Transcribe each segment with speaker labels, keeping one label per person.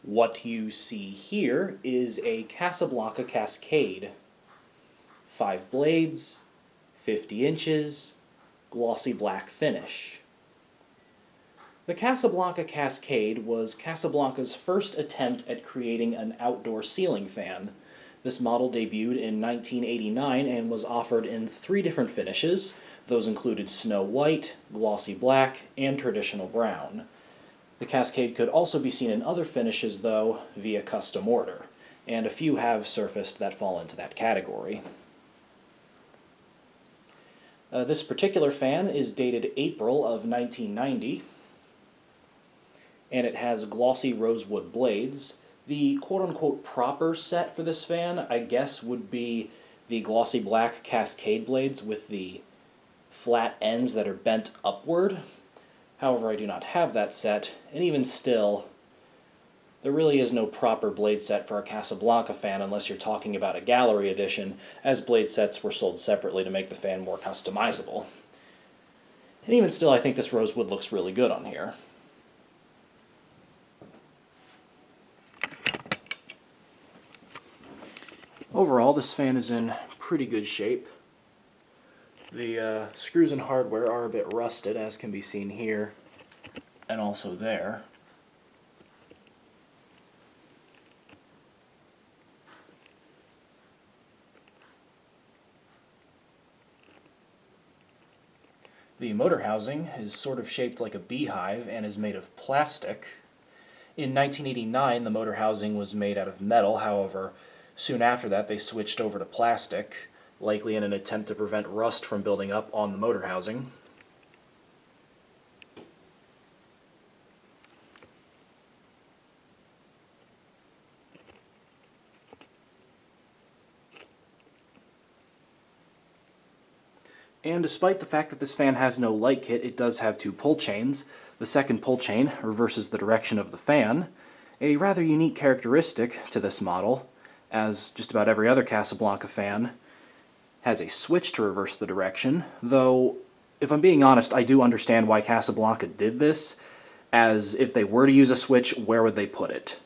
Speaker 1: What you see here is a Casablanca Cascade. 5 blades, 50 inches, glossy black finish. The Casablanca Cascade was Casablanca's first attempt at creating an outdoor ceiling fan. This model debuted in 1989 and was offered in 3 different finishes. Those included snow white, glossy black, and traditional brown. The Cascade could also be seen in other finishes, though, via custom order, and a few have surfaced that fall into that category. This particular fan is dated April of 1990, and it has glossy rosewood blades. The quote-unquote proper set for this fan, I guess, would be the glossy black Cascade blades with the flat ends that are bent upward. However, I do not have that set, and even still, there really is no proper blade set for a Casablanca fan unless you're talking about a gallery edition, as blade sets were sold separately to make the fan more customizable. And even still, I think this rosewood looks really good on here. Overall, this fan is in pretty good shape. The screws and hardware are a bit rusted, as can be seen here, and also there. The motor housing is sort of shaped like a beehive and is made of plastic. In 1989, the motor housing was made out of metal. However, soon after that they switched over to plastic, likely in an attempt to prevent rust from building up on the motor housing. And despite the fact that this fan has no light kit, it does have 2 pull chains. The second pull chain reverses the direction of the fan, a rather unique characteristic to this model, as just about every other Casablanca fan has a switch to reverse the direction, though, if I'm being honest, I do understand why Casablanca did this, as if they were to use a switch, where would they put it?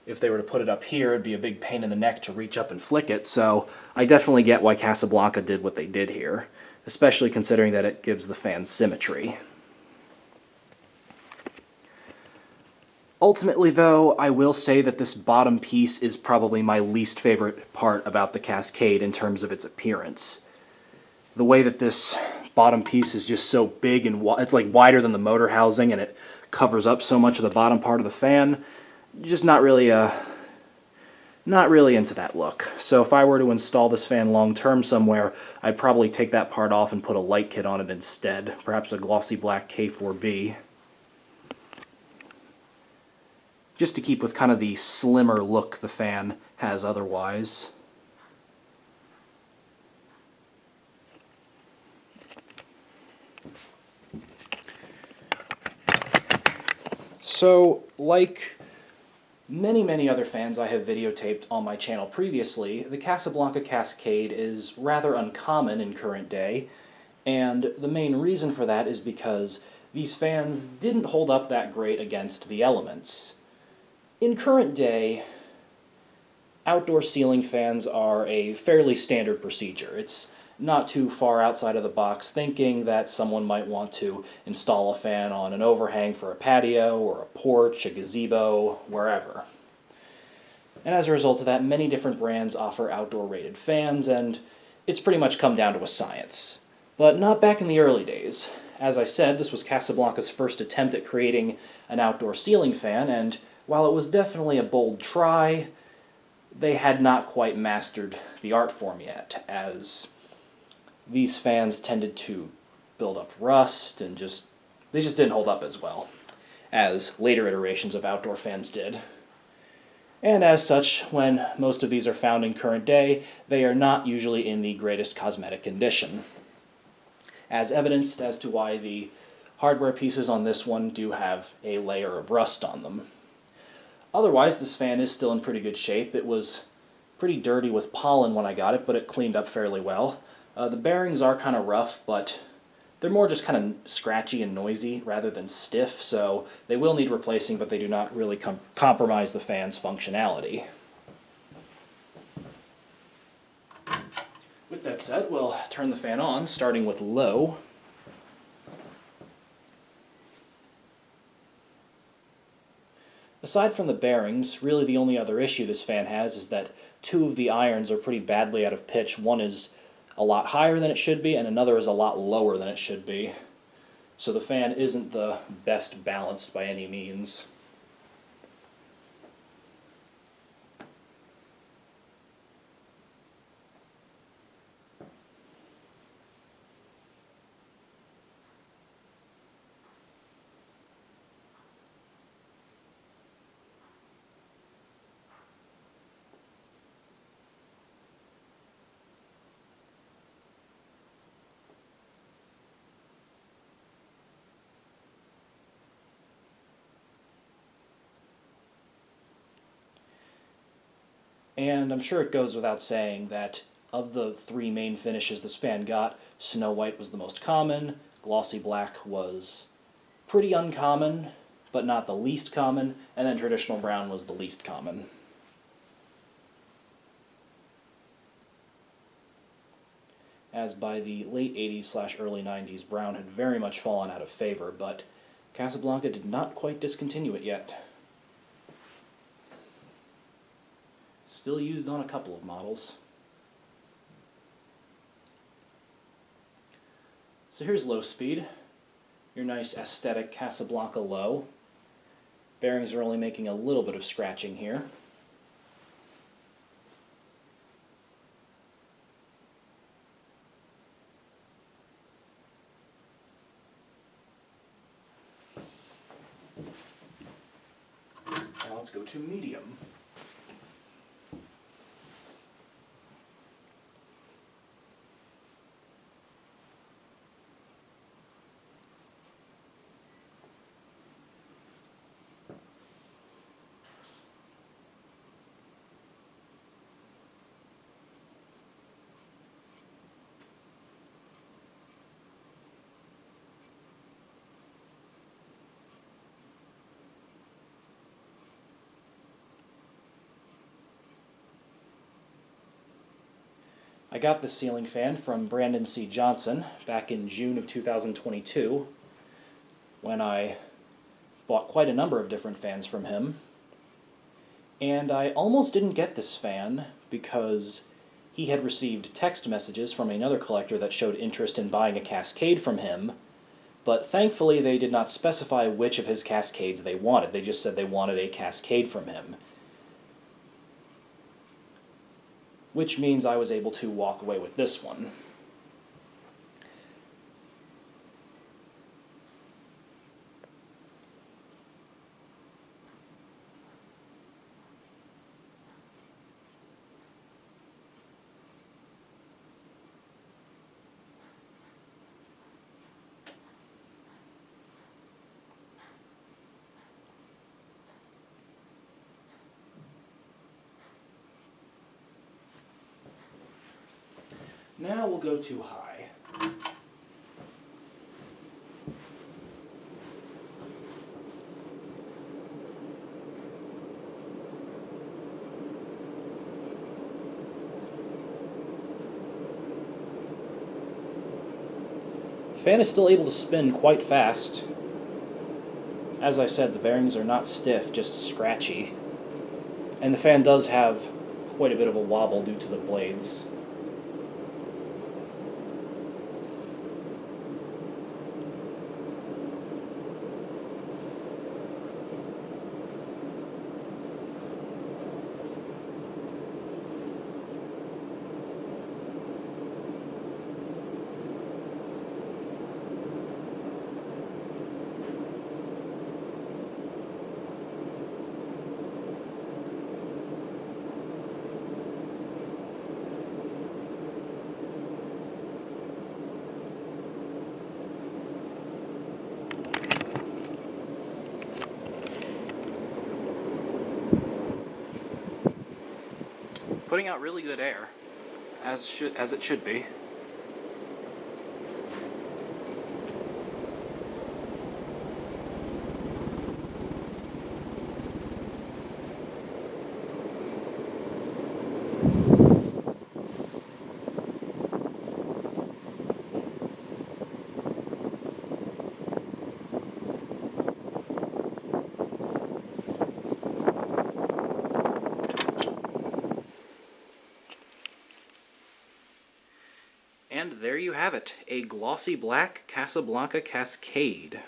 Speaker 1: If they were to put it up here, it'd be a big pain in the neck to reach up and flick it, so I definitely get why Casablanca did what they did here, especially considering that it gives the fan symmetry. Ultimately, though, I will say that this bottom piece is probably my least favorite part about the Cascade in terms of its appearance. The way that this bottom piece is just so big and it's like wider than the motor housing, and it covers up so much of the bottom part of the fan, just not really into that look. So if I were to install this fan long-term somewhere, I'd probably take that part off and put a light kit on it instead, perhaps a glossy black K4B. Just to keep with kind of the slimmer look the fan has otherwise. So, like many other fans I have videotaped on my channel previously, the Casablanca Cascade is rather uncommon in current day, and the main reason for that is because these fans didn't hold up that great against the elements. In current day, outdoor ceiling fans are a fairly standard procedure. It's not too far outside of the box thinking that someone might want to install a fan on an overhang for a patio or a porch, a gazebo, wherever. And as a result of that, many different brands offer outdoor rated fans, and it's pretty much come down to a science. But not back in the early days. As I said, this was Casablanca's first attempt at creating an outdoor ceiling fan, and while it was definitely a bold try, they had not quite mastered the art form yet, as these fans tended to build up rust and they just didn't hold up as well as later iterations of outdoor fans did. And as such, when most of these are found in current day, they are not usually in the greatest cosmetic condition, as evidenced as to why the hardware pieces on this one do have a layer of rust on them. Otherwise, this fan is still in pretty good shape. It was pretty dirty with pollen when I got it, but it cleaned up fairly well. The bearings are kind of rough, but They're more just kind of scratchy and noisy rather than stiff, so they will need replacing, but they do not really compromise the fan's functionality. With that said, we'll turn the fan on, starting with low. Aside from the bearings, really the only other issue this fan has is that two of the irons are pretty badly out of pitch. One is a lot higher than it should be, and another is a lot lower than it should be. So the fan isn't the best balanced by any means. And I'm sure it goes without saying that of the three main finishes this fan got, Snow White was the most common, Glossy Black was pretty uncommon, but not the least common, and then Traditional Brown was the least common. As by the late 80s/early 90s, Brown had very much fallen out of favor, but Casablanca did not quite discontinue it yet. Still used on a couple of models. So here's low speed, your nice aesthetic Casablanca low. Bearings are only making a little bit of scratching here. Now let's go to medium. I got this ceiling fan from Brandon C. Johnson back in June of 2022 when I bought quite a number of different fans from him. And I almost didn't get this fan because he had received text messages from another collector that showed interest in buying a Cascade from him, but thankfully they did not specify which of his Cascades they wanted. They just said they wanted a Cascade from him. Which means I was able to walk away with this one. Now we'll go to high. Fan is still able to spin quite fast. As I said, the bearings are not stiff, just scratchy. And the fan does have quite a bit of a wobble due to the blades. Putting out really good air, as it should be. And there you have it, a glossy black Casablanca Cascade.